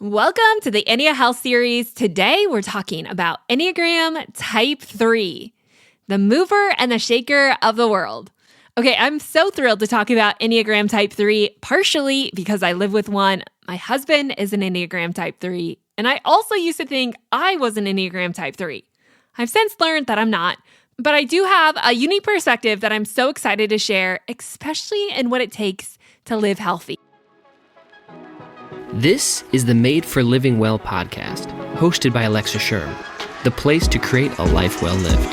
Welcome to the Ennea Health Series. Today we're talking about Enneagram Type 3, the mover and the shaker of the world. Okay, I'm so thrilled to talk about Enneagram Type 3, partially because I live with one. My husband is an Enneagram Type 3, and I also used to think I was an Enneagram Type 3. I've since learned that I'm not, but I do have a unique perspective that I'm so excited to share, especially in what it takes to live healthy. This is the Made for Living Well podcast, hosted by Alexa Sherm, the place to create a life well lived.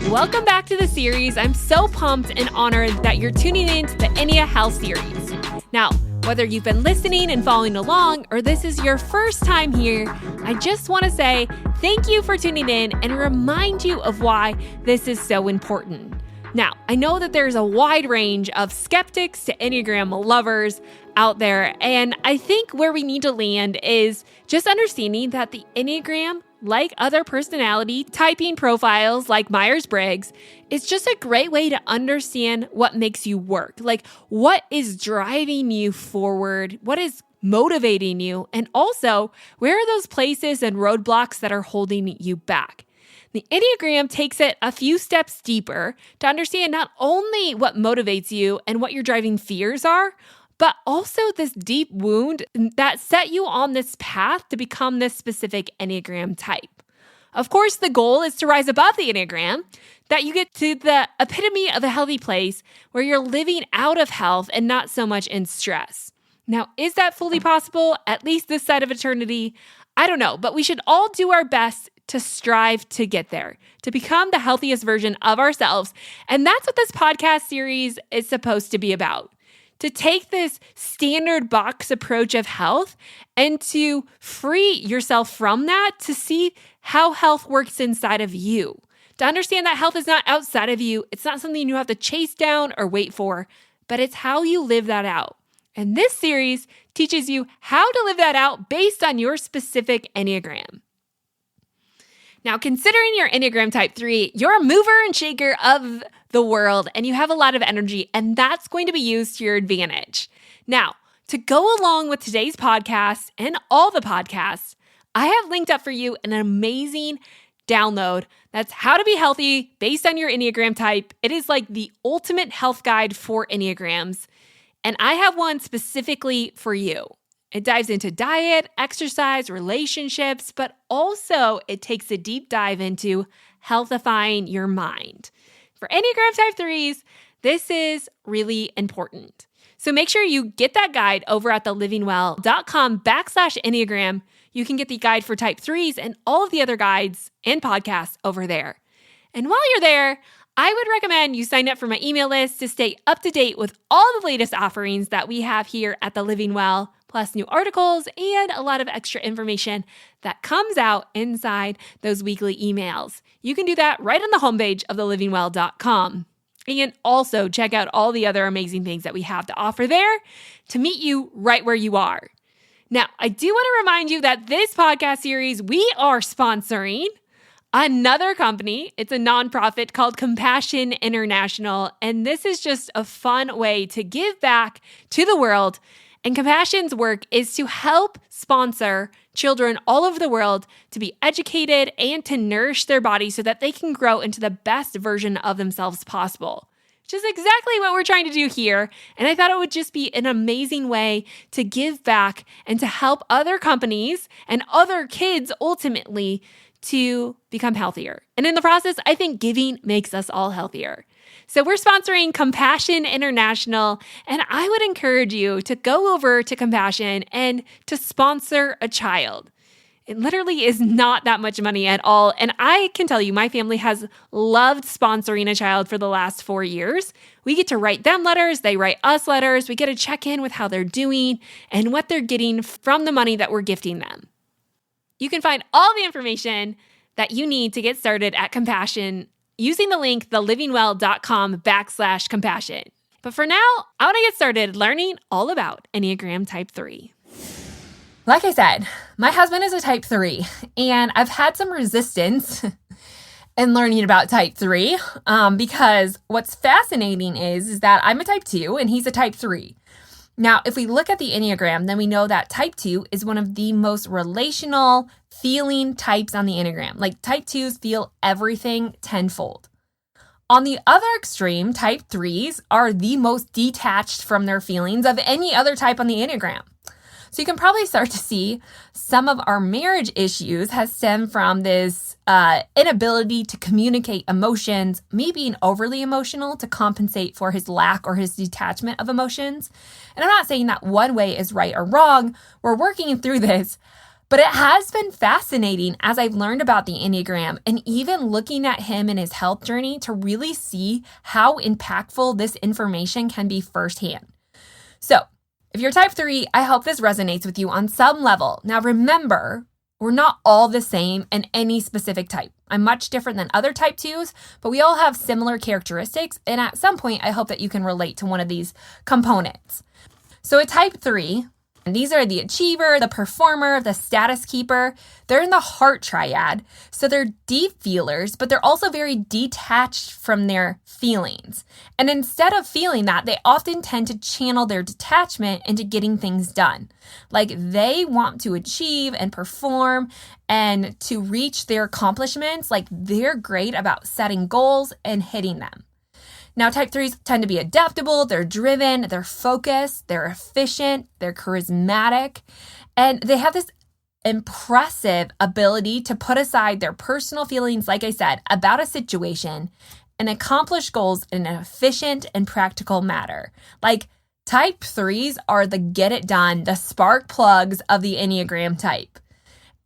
Welcome back to the series. I'm so pumped and honored that you're tuning in to the Ennea Health Series. Now, whether you've been listening and following along or this is your first time here, I just want to say thank you for tuning in and remind you of why this is so important. Now, I know that there's a wide range of skeptics to Enneagram lovers out there, and I think where we need to land is just understanding that the Enneagram, like other personality typing profiles like Myers-Briggs, is just a great way to understand what makes you work. Like, what is driving you forward? What is motivating you? And also, where are those places and roadblocks that are holding you back? The Enneagram takes it a few steps deeper to understand not only what motivates you and what your driving fears are, but also this deep wound that set you on this path to become this specific Enneagram type. Of course, the goal is to rise above the Enneagram, that you get to the epitome of a healthy place where you're living out of health and not so much in stress. Now, is that fully possible, at least this side of eternity? I don't know, but we should all do our best to strive to get there, to become the healthiest version of ourselves. And that's what this podcast series is supposed to be about. To take this standard box approach of health and to free yourself from that, to see how health works inside of you. To understand that health is not outside of you. It's not something you have to chase down or wait for, but it's how you live that out. And this series teaches you how to live that out based on your specific Enneagram. Now, considering your Enneagram Type 3, you're a mover and shaker of the world, and you have a lot of energy, and that's going to be used to your advantage. Now, to go along with today's podcast and all the podcasts, I have linked up for you an amazing download that's how to be healthy based on your Enneagram type. It is like the ultimate health guide for Enneagrams, and I have one specifically for you. It dives into diet, exercise, relationships, but also it takes a deep dive into healthifying your mind. For Enneagram Type 3s, this is really important. So make sure you get that guide over at thelivingwell.com/Enneagram. You can get the guide for Type 3s and all of the other guides and podcasts over there. And while you're there, I would recommend you sign up for my email list to stay up to date with all the latest offerings that we have here at The Living Well, plus new articles and a lot of extra information that comes out inside those weekly emails. You can do that right on the homepage of thelivingwell.com. And also check out all the other amazing things that we have to offer there to meet you right where you are. Now, I do want to remind you that this podcast series, we are sponsoring another company. It's a nonprofit called Compassion International, and this is just a fun way to give back to the world. And Compassion's work is to help sponsor children all over the world to be educated and to nourish their bodies so that they can grow into the best version of themselves possible, which is exactly what we're trying to do here. And I thought it would just be an amazing way to give back and to help other companies and other kids ultimately to become healthier. And in the process, I think giving makes us all healthier. So we're sponsoring Compassion International, and I would encourage you to go over to Compassion and to sponsor a child. It literally is not that much money at all. And I can tell you, my family has loved sponsoring a child for the last 4 years. We get to write them letters. They write us letters. We get to check in with how they're doing and what they're getting from the money that we're gifting them. You can find all the information that you need to get started at Compassion using the link thelivingwell.com/compassion. But for now, I want to get started learning all about Enneagram Type 3. Like I said, my husband is a Type 3, and I've had some resistance and learning about type 3 because what's fascinating is that I'm a type 2 and he's a type 3. Now, if we look at the Enneagram, then we know that type 2 is one of the most relational feeling types on the Enneagram. Like type 2s feel everything tenfold. On the other extreme, type 3s are the most detached from their feelings of any other type on the Enneagram. So you can probably start to see some of our marriage issues has stemmed from this inability to communicate emotions, me being overly emotional to compensate for his lack or his detachment of emotions. And I'm not saying that one way is right or wrong. We're working through this. But it has been fascinating as I've learned about the Enneagram and even looking at him and his health journey to really see how impactful this information can be firsthand. So, if you're type 3, I hope this resonates with you on some level. Now remember, we're not all the same in any specific type. I'm much different than other type 2s, but we all have similar characteristics. And at some point, I hope that you can relate to one of these components. So a type 3, and these are the achiever, the performer, the status keeper. They're in the heart triad. So they're deep feelers, but they're also very detached from their feelings. And instead of feeling that, they often tend to channel their detachment into getting things done. Like they want to achieve and perform and to reach their accomplishments. Like they're great about setting goals and hitting them. Now, type 3s tend to be adaptable, they're driven, they're focused, they're efficient, they're charismatic, and they have this impressive ability to put aside their personal feelings, like I said, about a situation and accomplish goals in an efficient and practical manner. Like type 3s are the get it done, the spark plugs of the Enneagram type.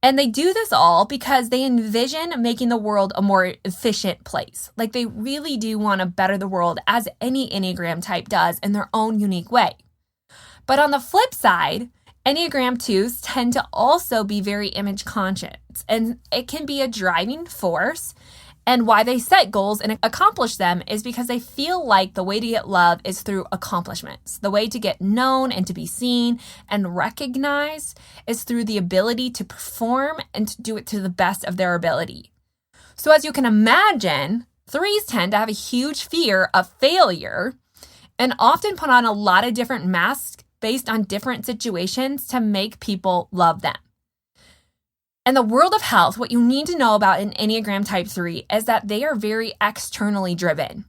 And they do this all because they envision making the world a more efficient place. Like they really do want to better the world as any Enneagram type does in their own unique way. But on the flip side, Enneagram 2s tend to also be very image conscious, and it can be a driving force. And why they set goals and accomplish them is because they feel like the way to get love is through accomplishments. The way to get known and to be seen and recognized is through the ability to perform and to do it to the best of their ability. So as you can imagine, 3s tend to have a huge fear of failure and often put on a lot of different masks based on different situations to make people love them. In the world of health, what you need to know about an Enneagram type 3 is that they are very externally driven.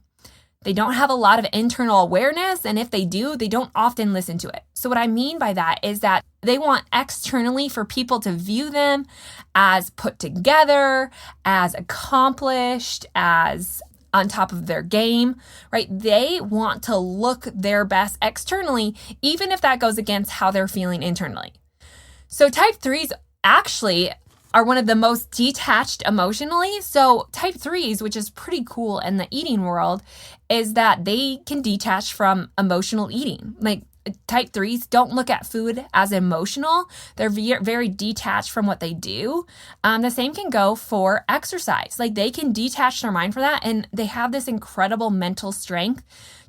They don't have a lot of internal awareness, and if they do, they don't often listen to it. So what I mean by that is that they want externally for people to view them as put together, as accomplished, as on top of their game, right? They want to look their best externally, even if that goes against how they're feeling internally. So type 3s actually are one of the most detached emotionally. So type 3s, which is pretty cool in the eating world, is that they can detach from emotional eating. Like type 3s don't look at food as emotional. They're very detached from what they do. The same can go for exercise. Like they can detach their mind from that, and they have this incredible mental strength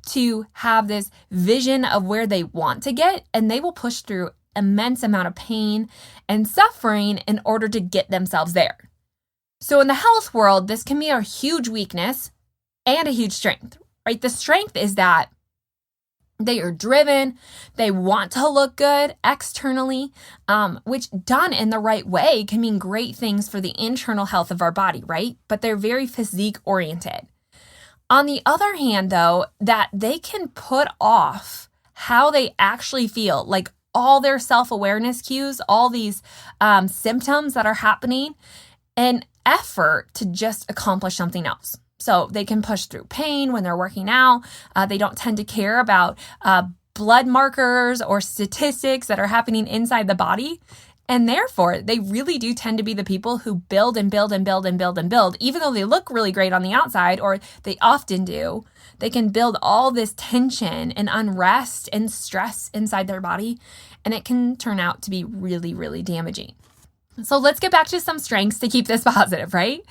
to have this vision of where they want to get, and they will push through immense amount of pain and suffering in order to get themselves there. So in the health world, this can be a huge weakness and a huge strength, right? The strength is that they are driven, they want to look good externally, which done in the right way can mean great things for the internal health of our body, right? But they're very physique oriented. On the other hand, though, that they can put off how they actually feel, like all their self-awareness cues, all these symptoms that are happening, an effort to just accomplish something else. So they can push through pain when they're working out. They don't tend to care about blood markers or statistics that are happening inside the body. And therefore, they really do tend to be the people who build and build and build and build and build, even though they look really great on the outside, or they often do. They can build all this tension and unrest and stress inside their body, and it can turn out to be really, really damaging. So let's get back to some strengths to keep this positive, right?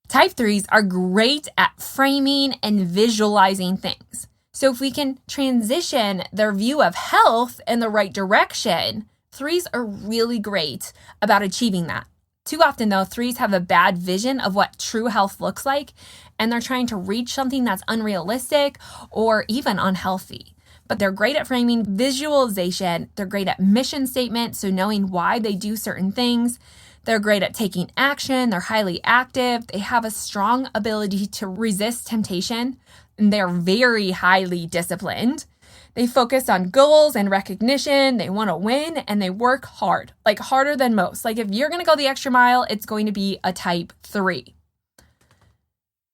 Type 3s are great at framing and visualizing things. So if we can transition their view of health in the right direction, 3s are really great about achieving that. Too often, though, threes have a bad vision of what true health looks like, and they're trying to reach something that's unrealistic or even unhealthy. But they're great at framing visualization. They're great at mission statement, so knowing why they do certain things. They're great at taking action. They're highly active. They have a strong ability to resist temptation, and they're very highly disciplined. They focus on goals and recognition. They want to win, and they work hard, like harder than most. Like if you're going to go the extra mile, it's going to be a type 3.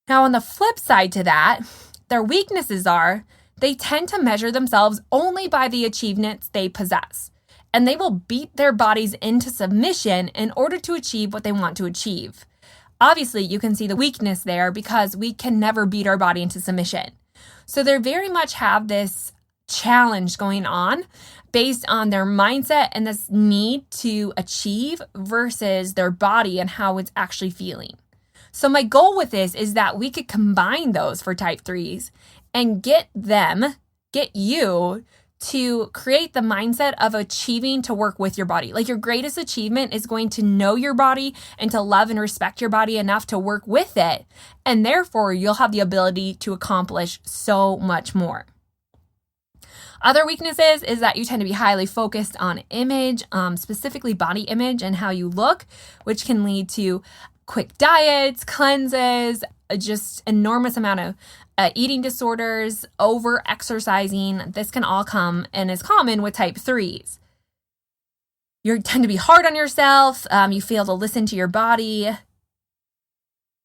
Now, on the flip side to that, their weaknesses are they tend to measure themselves only by the achievements they possess, and they will beat their bodies into submission in order to achieve what they want to achieve. Obviously, you can see the weakness there because we can never beat our body into submission. So they very much have this challenge going on based on their mindset and this need to achieve versus their body and how it's actually feeling. So my goal with this is that we could combine those for type 3s and get you to create the mindset of achieving to work with your body. Like your greatest achievement is going to know your body and to love and respect your body enough to work with it. And therefore, you'll have the ability to accomplish so much more. Other weaknesses is that you tend to be highly focused on image, specifically body image and how you look, which can lead to quick diets, cleanses, just enormous amount of eating disorders, over exercising. This can all come and is common with type 3s. You tend to be hard on yourself. You fail to listen to your body.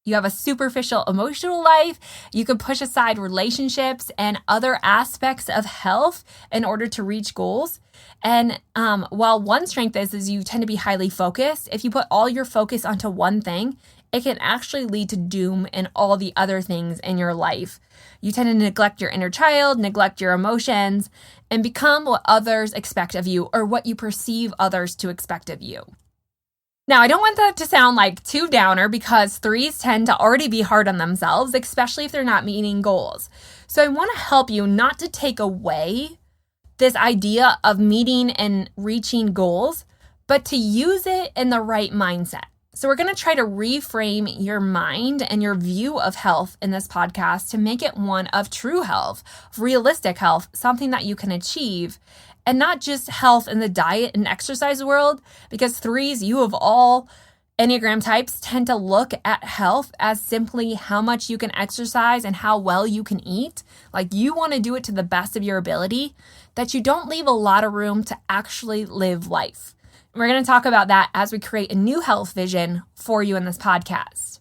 You have a superficial emotional life. You can push aside relationships and other aspects of health in order to reach goals. And while one strength is you tend to be highly focused, if you put all your focus onto one thing, it can actually lead to doom in all the other things in your life. You tend to neglect your inner child, neglect your emotions, and become what others expect of you or what you perceive others to expect of you. Now, I don't want that to sound like too downer because 3s tend to already be hard on themselves, especially if they're not meeting goals. So I want to help you not to take away this idea of meeting and reaching goals, but to use it in the right mindset. So we're going to try to reframe your mind and your view of health in this podcast to make it one of true health, realistic health, something that you can achieve, and not just health in the diet and exercise world, because 3s, you of all Enneagram types, tend to look at health as simply how much you can exercise and how well you can eat. Like you want to do it to the best of your ability, that you don't leave a lot of room to actually live life. We're going to talk about that as we create a new health vision for you in this podcast.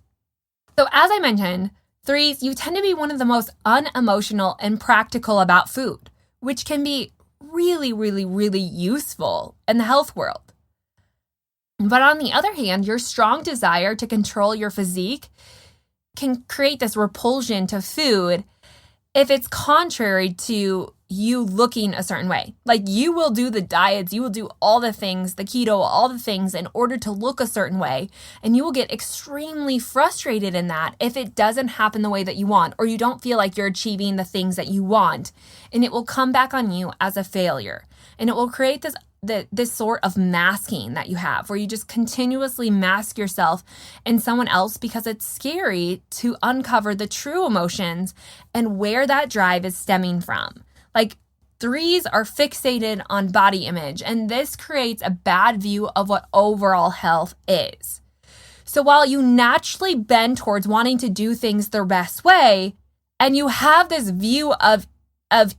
So as I mentioned, 3s, you tend to be one of the most unemotional and practical about food, which can be really, really, really useful in the health world. But on the other hand, your strong desire to control your physique can create this repulsion to food if it's contrary to you looking a certain way. Like you will do the diets, you will do all the things, the keto, all the things in order to look a certain way. And you will get extremely frustrated in that if it doesn't happen the way that you want, or you don't feel like you're achieving the things that you want. And it will come back on you as a failure. And it will create this sort of masking that you have where you just continuously mask yourself and someone else because it's scary to uncover the true emotions and where that drive is stemming from. Like 3s are fixated on body image, and this creates a bad view of what overall health is. So while you naturally bend towards wanting to do things their best way, and you have this view of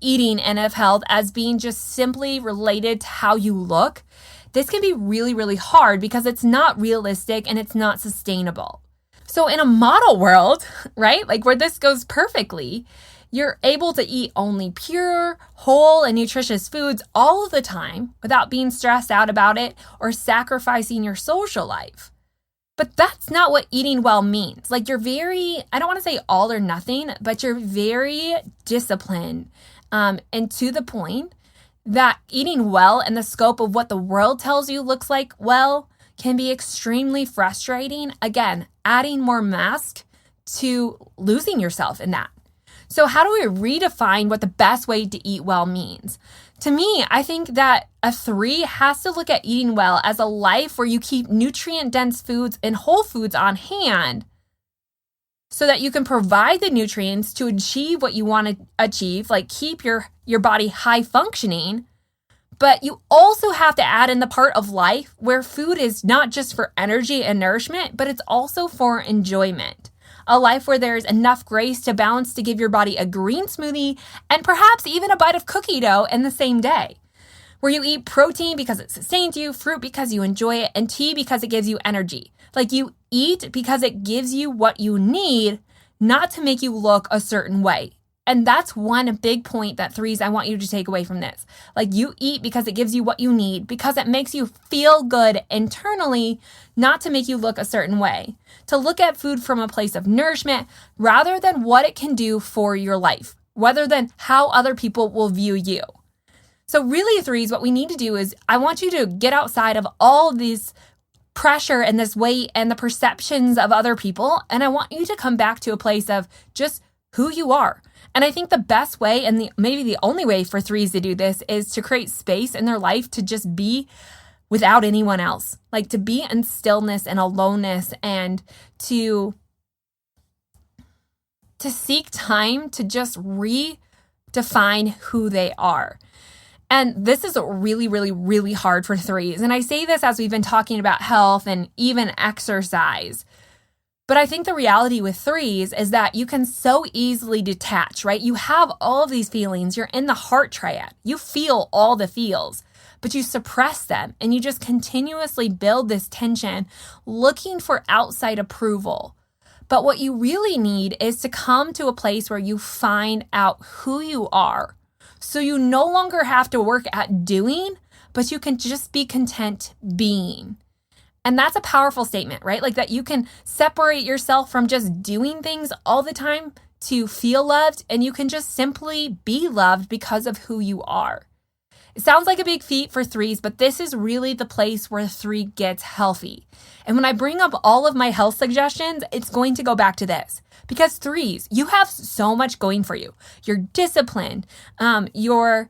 eating and of health as being just simply related to how you look, this can be really, really hard because it's not realistic and it's not sustainable. So in a model world, right, like where this goes perfectly, you're able to eat only pure, whole, and nutritious foods all of the time without being stressed out about it or sacrificing your social life. But that's not what eating well means. Like you're very, I don't want to say all or nothing, but you're very disciplined and to the point that eating well in the scope of what the world tells you looks like well can be extremely frustrating. Again, adding more mask to losing yourself in that. So how do we redefine what the best way to eat well means? To me, I think that a 3 has to look at eating well as a life where you keep nutrient-dense foods and whole foods on hand so that you can provide the nutrients to achieve what you want to achieve, like keep your body high functioning. But you also have to add in the part of life where food is not just for energy and nourishment, but it's also for enjoyment. A life where there's enough grace to balance to give your body a green smoothie and perhaps even a bite of cookie dough in the same day. Where you eat protein because it sustains you, fruit because you enjoy it, and tea because it gives you energy. Like you eat because it gives you what you need, not to make you look a certain way. And that's one big point that 3s I want you to take away from this. Like you eat because it gives you what you need, because it makes you feel good internally, not to make you look a certain way. To look at food from a place of nourishment rather than what it can do for your life, rather than how other people will view you. So really 3s, what we need to do is I want you to get outside of all of these pressure and this weight and the perceptions of other people. And I want you to come back to a place of just who you are. And I think the best way and maybe the only way for 3s to do this is to create space in their life to just be without anyone else, like to be in stillness and aloneness, and to seek time to just redefine who they are. And this is really, really, really hard for 3s. And I say this as we've been talking about health and even exercise. But I think the reality with 3s is that you can so easily detach, right? You have all of these feelings. You're in the heart triad. You feel all the feels, but you suppress them and you just continuously build this tension looking for outside approval. But what you really need is to come to a place where you find out who you are. So you no longer have to work at doing, but you can just be content being. And that's a powerful statement, right? Like that you can separate yourself from just doing things all the time to feel loved, and you can just simply be loved because of who you are. It sounds like a big feat for 3s, but this is really the place where 3 gets healthy. And when I bring up all of my health suggestions, it's going to go back to this. Because 3s, you have so much going for you. You're disciplined. You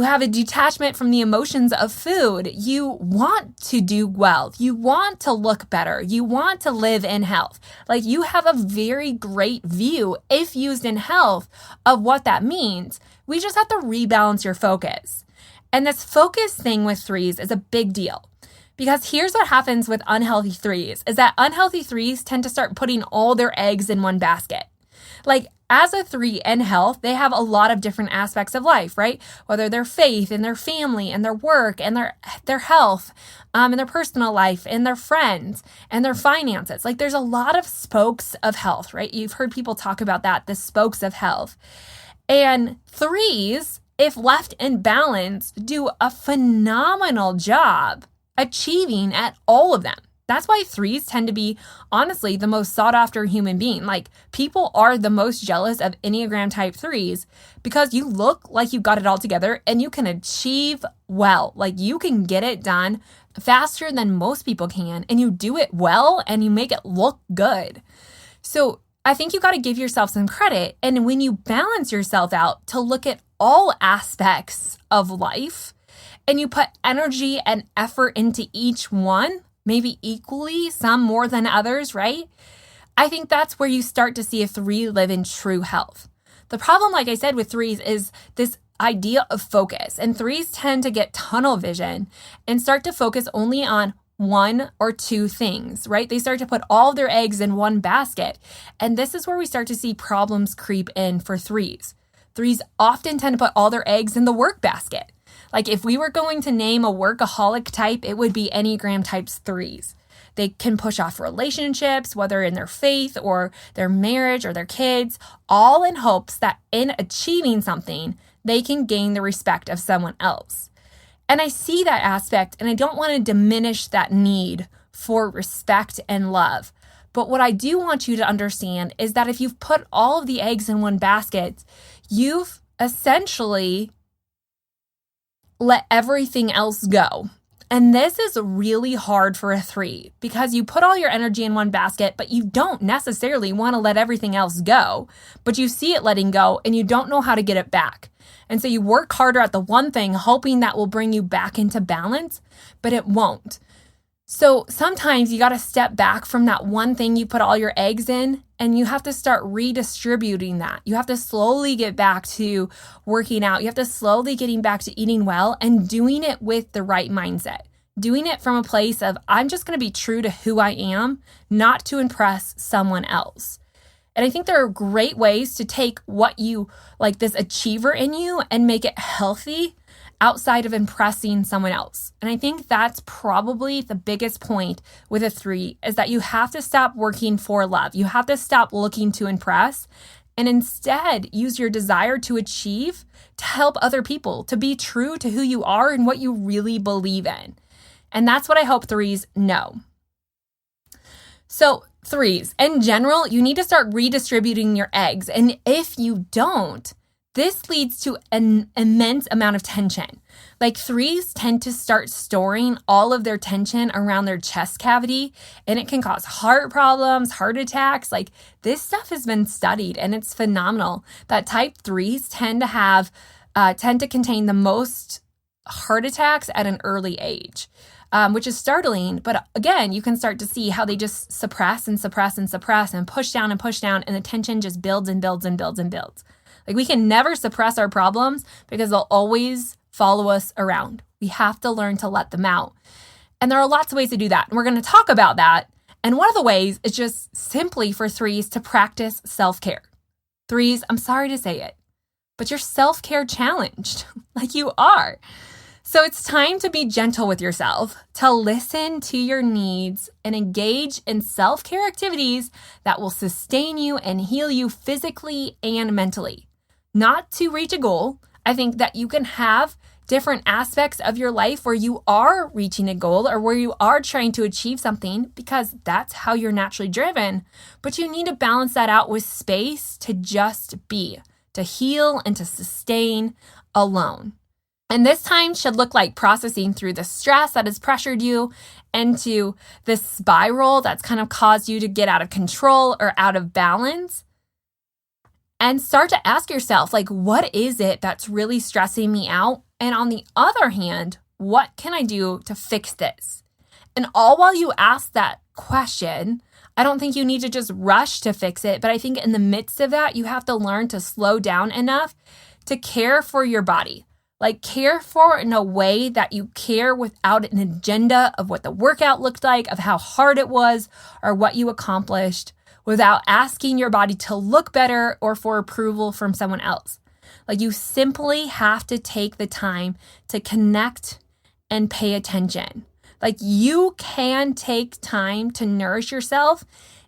have a detachment from the emotions of food. You want to do well. You want to look better. You want to live in health. Like you have a very great view, if used in health, of what that means. We just have to rebalance your focus. And this focus thing with 3s is a big deal. Because here's what happens with unhealthy 3s, is that unhealthy 3s tend to start putting all their eggs in one basket. Like as a 3 in health, they have a lot of different aspects of life, right? Whether their faith and their family and their work and their health and their personal life and their friends and their finances. Like there's a lot of spokes of health, right? You've heard people talk about that, the spokes of health. And 3s, if left in balance, do a phenomenal job achieving at all of them. That's why 3s tend to be, honestly, the most sought after human being. Like people are the most jealous of Enneagram type 3s because you look like you've got it all together and you can achieve well. Like you can get it done faster than most people can, and you do it well and you make it look good. So I think you got to give yourself some credit. And when you balance yourself out to look at all aspects of life and you put energy and effort into each one, maybe equally, some more than others, right? I think that's where you start to see a 3 live in true health. The problem, like I said, with 3s is this idea of focus. And 3s tend to get tunnel vision and start to focus only on one or two things, right? They start to put all their eggs in one basket. And this is where we start to see problems creep in for 3s. 3s often tend to put all their eggs in the work basket. Like if we were going to name a workaholic type, it would be Enneagram types 3s. They can push off relationships, whether in their faith or their marriage or their kids, all in hopes that in achieving something, they can gain the respect of someone else. And I see that aspect, and I don't want to diminish that need for respect and love. But what I do want you to understand is that if you've put all of the eggs in one basket, you've essentially let everything else go. And this is really hard for a 3 because you put all your energy in one basket, but you don't necessarily want to let everything else go, but you see it letting go and you don't know how to get it back. And so you work harder at the one thing, hoping that will bring you back into balance, but it won't. So sometimes you got to step back from that one thing you put all your eggs in, and you have to start redistributing that. You have to slowly get back to working out. You have to slowly getting back to eating well and doing it with the right mindset. Doing it from a place of, I'm just going to be true to who I am, not to impress someone else. And I think there are great ways to take what you, like this achiever in you, and make it healthy outside of impressing someone else. And I think that's probably the biggest point with a 3, is that you have to stop working for love. You have to stop looking to impress and instead use your desire to achieve to help other people, to be true to who you are and what you really believe in. And that's what I hope 3s know. So 3s, in general, you need to start redistributing your eggs. And if you don't, this leads to an immense amount of tension. Like 3s tend to start storing all of their tension around their chest cavity, and it can cause heart problems, heart attacks. Like this stuff has been studied, and it's phenomenal that type 3s tend to contain the most heart attacks at an early age. Which is startling. But again, you can start to see how they just suppress and suppress and suppress and push down, and the tension just builds and builds and builds and builds. Like we can never suppress our problems because they'll always follow us around. We have to learn to let them out. And there are lots of ways to do that. And we're going to talk about that. And one of the ways is just simply for 3s to practice self-care. 3s, I'm sorry to say it, but you're self-care challenged. Like you are. So it's time to be gentle with yourself, to listen to your needs and engage in self-care activities that will sustain you and heal you physically and mentally. Not to reach a goal. I think that you can have different aspects of your life where you are reaching a goal or where you are trying to achieve something because that's how you're naturally driven. But you need to balance that out with space to just be, to heal and to sustain alone. And this time should look like processing through the stress that has pressured you into this spiral that's kind of caused you to get out of control or out of balance. And start to ask yourself, like, what is it that's really stressing me out? And on the other hand, what can I do to fix this? And all while you ask that question, I don't think you need to just rush to fix it. But I think in the midst of that, you have to learn to slow down enough to care for your body. Like care for it in a way that you care without an agenda of what the workout looked like, of how hard it was, or what you accomplished, without asking your body to look better or for approval from someone else. Like you simply have to take the time to connect and pay attention. Like you can take time to nourish yourself.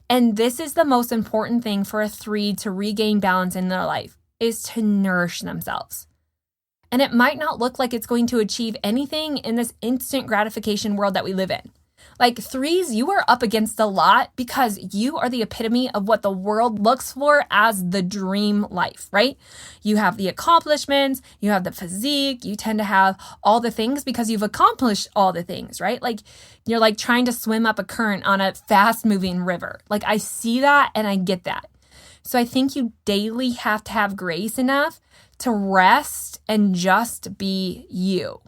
And this is the most important thing for a 3 to regain balance in their life, is to nourish themselves. And it might not look like it's going to achieve anything in this instant gratification world that we live in. Like 3s, you are up against a lot because you are the epitome of what the world looks for as the dream life, right? You have the accomplishments, you have the physique, you tend to have all the things because you've accomplished all the things, right? Like you're like trying to swim up a current on a fast moving river. Like I see that and I get that. So I think you daily have to have grace enough to rest and just be you.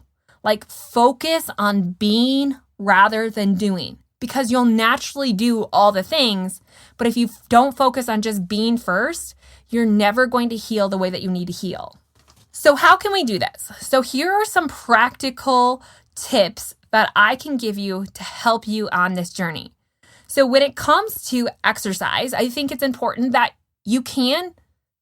Like focus on being rather than doing, because you'll naturally do all the things. But if you don't focus on just being first, you're never going to heal the way that you need to heal. So how can we do this? So here are some practical tips that I can give you to help you on this journey. So when it comes to exercise, I think it's important that you can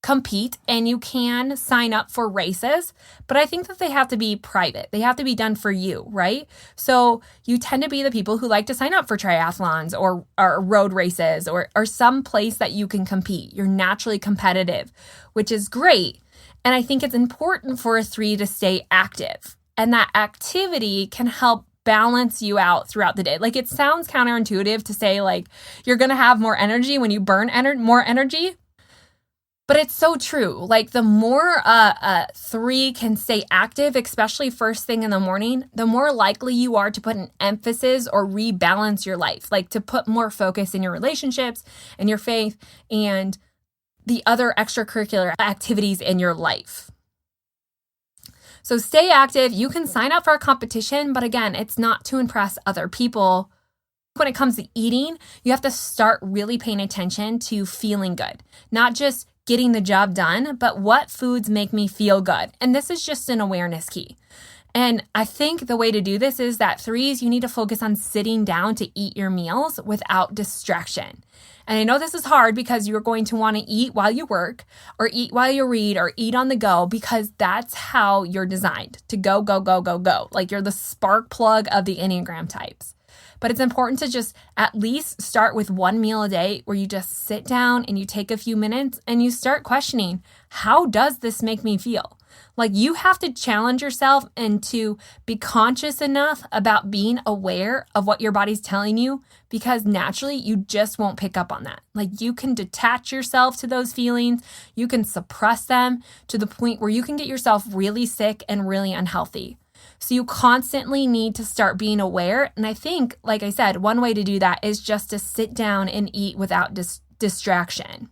compete and you can sign up for races, but I think that they have to be private. They have to be done for you, right? So you tend to be the people who like to sign up for triathlons or road races or some place that you can compete. You're naturally competitive, which is great. And I think it's important for a 3 to stay active. And that activity can help balance you out throughout the day. Like it sounds counterintuitive to say like you're going to have more energy when you burn more energy. But it's so true. Like the more 3 can stay active, especially first thing in the morning, the more likely you are to put an emphasis or rebalance your life, like to put more focus in your relationships and your faith and the other extracurricular activities in your life. So stay active. You can sign up for a competition, but again, it's not to impress other people. When it comes to eating, you have to start really paying attention to feeling good, not just getting the job done, but what foods make me feel good. And this is just an awareness key. And I think the way to do this is that 3s, you need to focus on sitting down to eat your meals without distraction. And I know this is hard because you're going to want to eat while you work or eat while you read or eat on the go because that's how you're designed to go, go, go, go, go. Like you're the spark plug of the Enneagram types. But it's important to just at least start with one meal a day where you just sit down and you take a few minutes and you start questioning, how does this make me feel? Like you have to challenge yourself and to be conscious enough about being aware of what your body's telling you because naturally you just won't pick up on that. Like you can detach yourself to those feelings. You can suppress them to the point where you can get yourself really sick and really unhealthy. So you constantly need to start being aware. And I think, like I said, one way to do that is just to sit down and eat without distraction.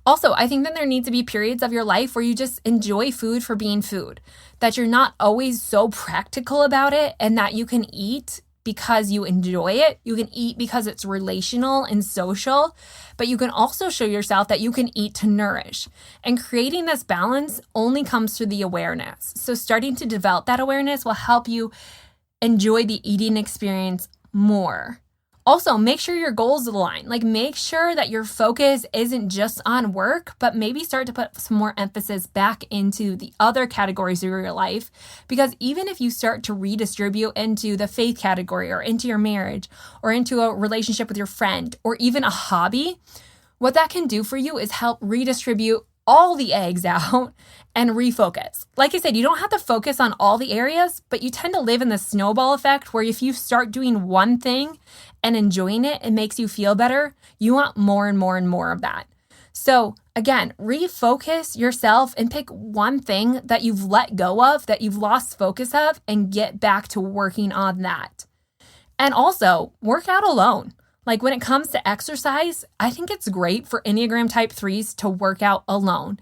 Also, I think that there needs to be periods of your life where you just enjoy food for being food, that you're not always so practical about it and that you can eat because you enjoy it. You can eat because it's relational and social, but you can also show yourself that you can eat to nourish. And creating this balance only comes through the awareness. So starting to develop that awareness will help you enjoy the eating experience more. Also, make sure your goals align. Like make sure that your focus isn't just on work, but maybe start to put some more emphasis back into the other categories of your life. Because even if you start to redistribute into the faith category or into your marriage or into a relationship with your friend or even a hobby, what that can do for you is help redistribute all the eggs out and refocus. Like I said, you don't have to focus on all the areas, but you tend to live in the snowball effect where if you start doing one thing and enjoying it, it makes you feel better. You want more and more and more of that. So again, refocus yourself and pick one thing that you've let go of, that you've lost focus of, and get back to working on that. And also work out alone. Like when it comes to exercise, I think it's great for Enneagram type 3s to work out alone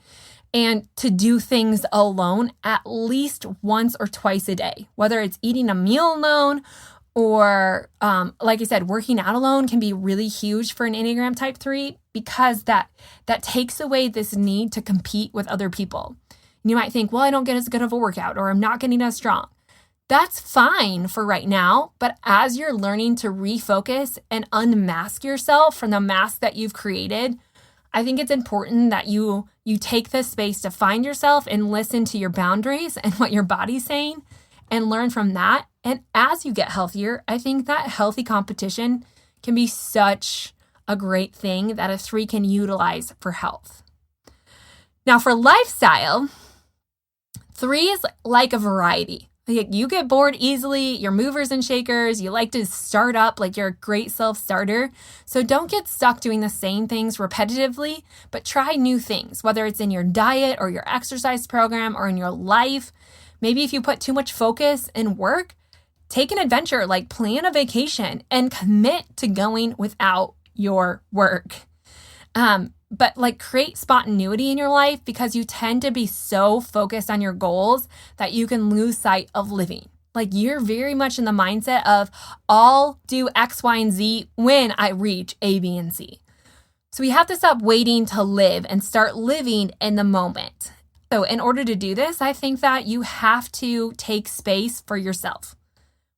and to do things alone at least once or twice a day, whether it's eating a meal alone or, like I said, working out alone can be really huge for an Enneagram type 3 because that takes away this need to compete with other people. And you might think, well, I don't get as good of a workout or I'm not getting as strong. That's fine for right now, but as you're learning to refocus and unmask yourself from the mask that you've created, I think it's important that you take this space to find yourself and listen to your boundaries and what your body's saying and learn from that. And as you get healthier, I think that healthy competition can be such a great thing that a 3 can utilize for health. Now for lifestyle, 3s like a variety. You get bored easily, you're movers and shakers, you like to start up, like you're a great self-starter. So don't get stuck doing the same things repetitively, but try new things, whether it's in your diet or your exercise program or in your life. Maybe if you put too much focus in work, take an adventure, like plan a vacation and commit to going without your work. But like create spontaneity in your life because you tend to be so focused on your goals that you can lose sight of living. Like you're very much in the mindset of I'll do X, Y, and Z when I reach A, B, and C. So we have to stop waiting to live and start living in the moment. So in order to do this, I think that you have to take space for yourself.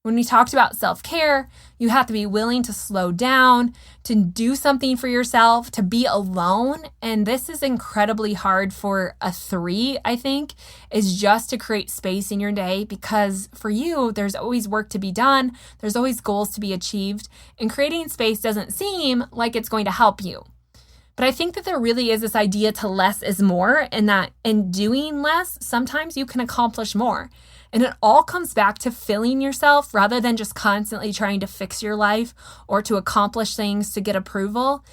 When we talked about self-care, you have to be willing to slow down, to do something for yourself, to be alone. And this is incredibly hard for a 3, I think, is just to create space in your day because for you, there's always work to be done. There's always goals to be achieved. And creating space doesn't seem like it's going to help you. But I think that there really is this idea to less is more and that in doing less, sometimes you can accomplish more. And it all comes back to filling yourself rather than just constantly trying to fix your life or to accomplish things to get approval.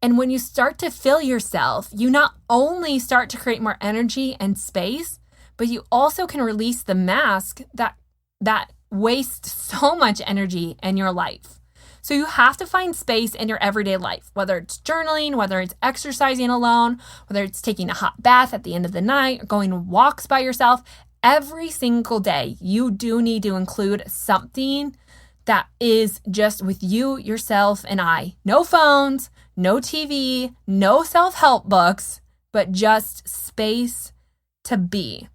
And when you start to fill yourself, you not only start to create more energy and space, but you also can release the mask that wastes so much energy in your life. So you have to find space in your everyday life, whether it's journaling, whether it's exercising alone, whether it's taking a hot bath at the end of the night, or going walks by yourself. Every single day, you do need to include something that is just with you, yourself, and I. No phones, no TV, no self-help books, but just space to be.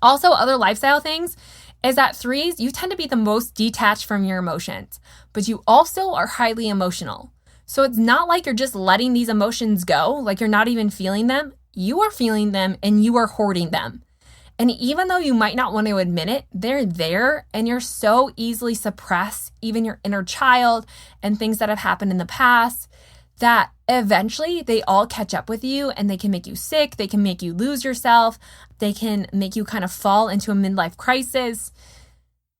Also, other lifestyle things is that 3s, you tend to be the most detached from your emotions, but you also are highly emotional. So it's not like you're just letting these emotions go, like you're not even feeling them. You are feeling them and you are hoarding them. And even though you might not want to admit it, they're there and you're so easily suppressed, even your inner child and things that have happened in the past, that eventually they all catch up with you and they can make you sick. They can make you lose yourself. They can make you kind of fall into a midlife crisis.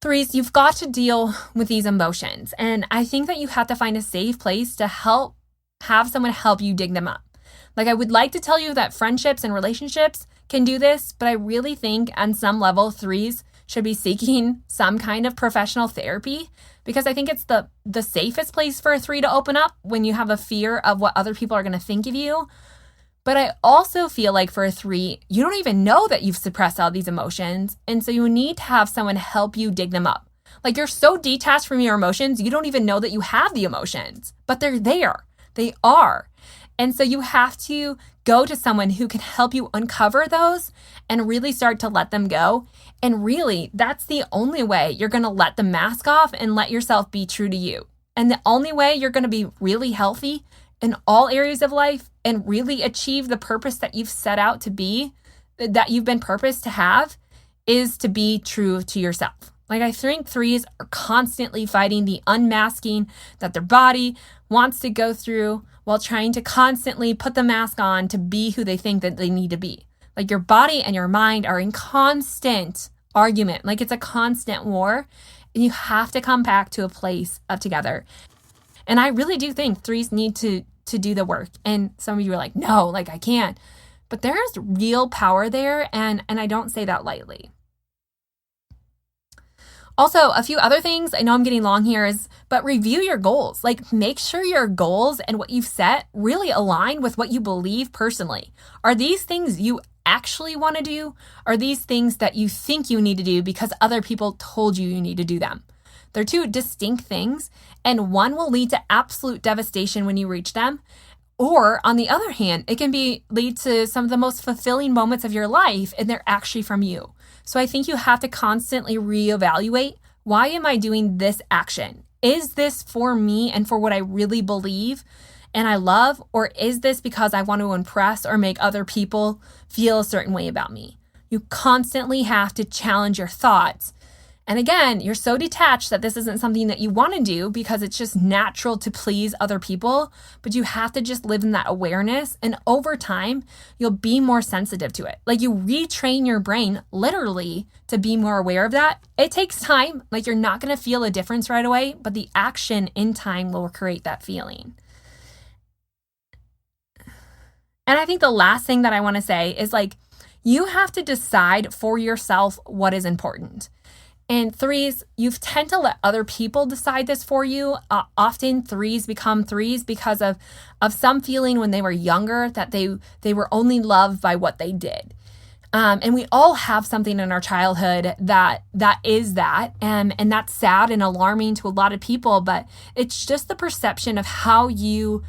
3s, you've got to deal with these emotions. And I think that you have to find a safe place to have someone help you dig them up. Like, I would like to tell you that friendships and relationships can do this, but I really think on some level, 3s should be seeking some kind of professional therapy, because I think it's the safest place for a 3 to open up when you have a fear of what other people are going to think of you. But I also feel like for a 3, you don't even know that you've suppressed all these emotions. And so you need to have someone help you dig them up. Like, you're so detached from your emotions, you don't even know that you have the emotions, but they're there. They are. And so you have to go to someone who can help you uncover those and really start to let them go. And really, that's the only way you're going to let the mask off and let yourself be true to you. And the only way you're going to be really healthy in all areas of life and really achieve the purpose that you've set out to be, that you've been purposed to have, is to be true to yourself. Like, I think 3s are constantly fighting the unmasking that their body wants to go through while trying to constantly put the mask on to be who they think that they need to be. Like, your body and your mind are in constant argument. Like, it's a constant war. And you have to come back to a place of together. And I really do think 3s need to do the work. And some of you are like, no, like, I can't. But there's real power there. And I don't say that lightly. Also, a few other things, I know I'm getting long here, but review your goals. Like, make sure your goals and what you've set really align with what you believe personally. Are these things you actually want to do? Are these things that you think you need to do because other people told you need to do them? They're two distinct things, and one will lead to absolute devastation when you reach them. Or on the other hand, it can lead to some of the most fulfilling moments of your life, and they're actually from you. So I think you have to constantly reevaluate, why am I doing this action? Is this for me and for what I really believe and I love? Or is this because I want to impress or make other people feel a certain way about me? You constantly have to challenge your thoughts. And again, you're so detached that this isn't something that you want to do because it's just natural to please other people, but you have to just live in that awareness. And over time, you'll be more sensitive to it. Like, you retrain your brain literally to be more aware of that. It takes time. Like, you're not going to feel a difference right away, but the action in time will create that feeling. And I think the last thing that I want to say is, like, you have to decide for yourself what is important. And 3s, you tend to let other people decide this for you. Often 3s become 3s because of some feeling when they were younger that they were only loved by what they did. And we all have something in our childhood that is that. And that's sad and alarming to a lot of people, but it's just the perception of how you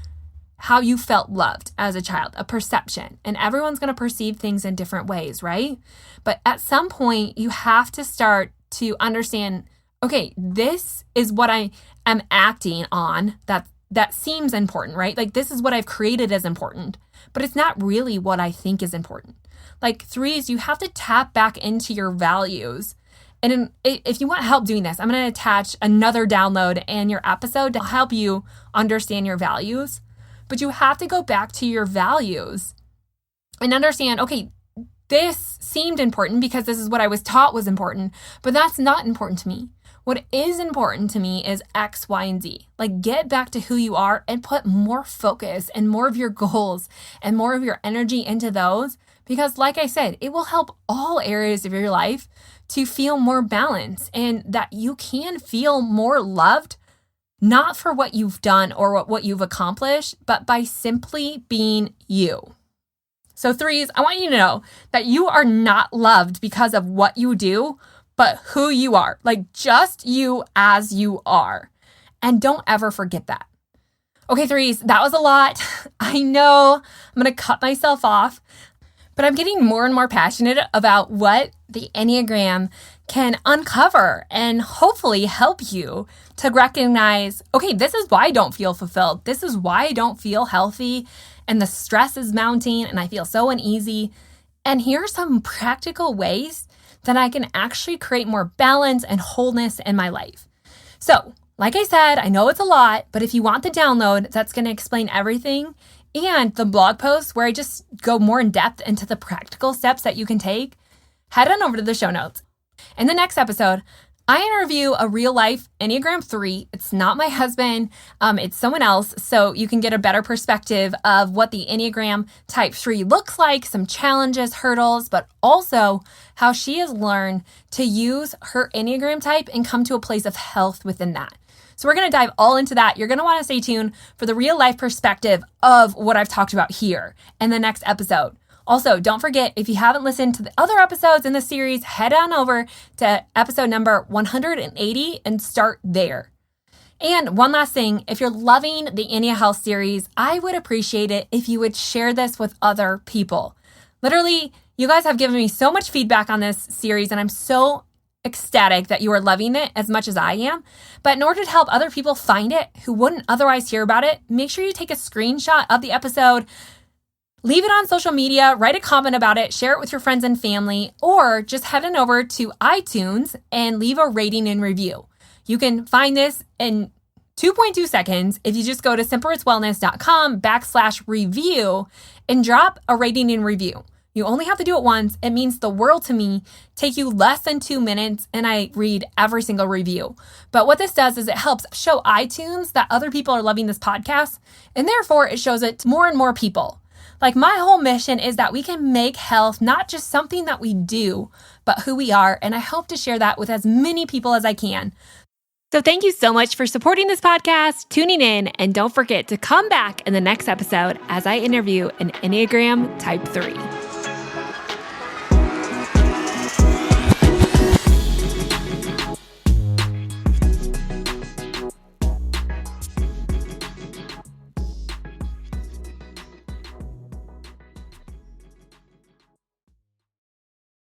felt loved as a child, a perception. And everyone's going to perceive things in different ways, right? But at some point, you have to start to understand, okay, this is what I am acting on that seems important, right? Like, this is what I've created as important, but it's not really what I think is important. Like, 3s, you have to tap back into your values. And if you want help doing this, I'm going to attach another download in your episode to help you understand your values. But you have to go back to your values and understand, okay, this seemed important because this is what I was taught was important, but that's not important to me. What is important to me is X, Y, and Z. Like, get back to who you are and put more focus and more of your goals and more of your energy into those, because like I said, it will help all areas of your life to feel more balanced and that you can feel more loved not for what you've done or what you've accomplished, but by simply being you. So threes, I want you to know that you are not loved because of what you do, but who you are, like just you as you are. And don't ever forget that. Okay, threes, that was a lot. I know I'm going to cut myself off, but I'm getting more and more passionate about what the Enneagram can uncover and hopefully help you to recognize, okay, this is why I don't feel fulfilled. This is why I don't feel healthy. And the stress is mounting and I feel so uneasy. And here are some practical ways that I can actually create more balance and wholeness in my life. So, like I said, I know it's a lot, but if you want the download that's going to explain everything and the blog post where I just go more in depth into the practical steps that you can take, head on over to the show notes. In the next episode, I interview a real life Enneagram 3. It's not my husband, it's someone else. So you can get a better perspective of what the Enneagram type 3 looks like, some challenges, hurdles, but also how she has learned to use her Enneagram type and come to a place of health within that. So we're going to dive all into that. You're going to want to stay tuned for the real life perspective of what I've talked about here in the next episode. Also, don't forget, if you haven't listened to the other episodes in the series, head on over to episode number 180 and start there. And one last thing, if you're loving the Ennea Health series, I would appreciate it if you would share this with other people. Literally, you guys have given me so much feedback on this series, and I'm so ecstatic that you are loving it as much as I am. But in order to help other people find it who wouldn't otherwise hear about it, make sure you take a screenshot of the episode, leave it on social media, write a comment about it, share it with your friends and family, or just head on over to iTunes and leave a rating and review. You can find this in 2.2 seconds if you just go to simpleritswellness.com/review and drop a rating and review. You only have to do it once. It means the world to me. Take you less than 2 minutes, and I read every single review. But what this does is it helps show iTunes that other people are loving this podcast, and therefore it shows it to more and more people. Like, my whole mission is that we can make health not just something that we do, but who we are. And I hope to share that with as many people as I can. So thank you so much for supporting this podcast, tuning in, and don't forget to come back in the next episode as I interview an Enneagram Type 3.